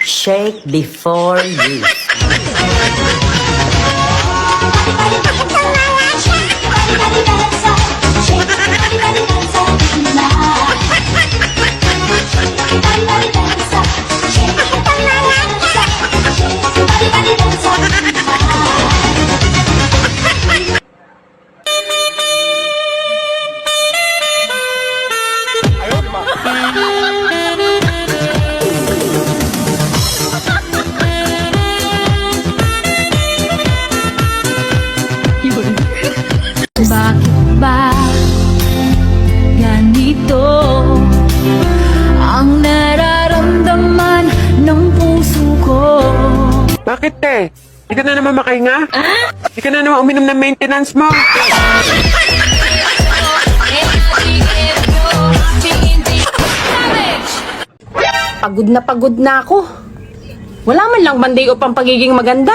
Shake before use. Bakit ba ganito ang nararamdaman ng puso ko? Bakit, te? Di ka na naman makahinga? Di ka na naman uminom ng maintenance mo? Pagod na ako. Wala man lang banday o pang pagiging maganda.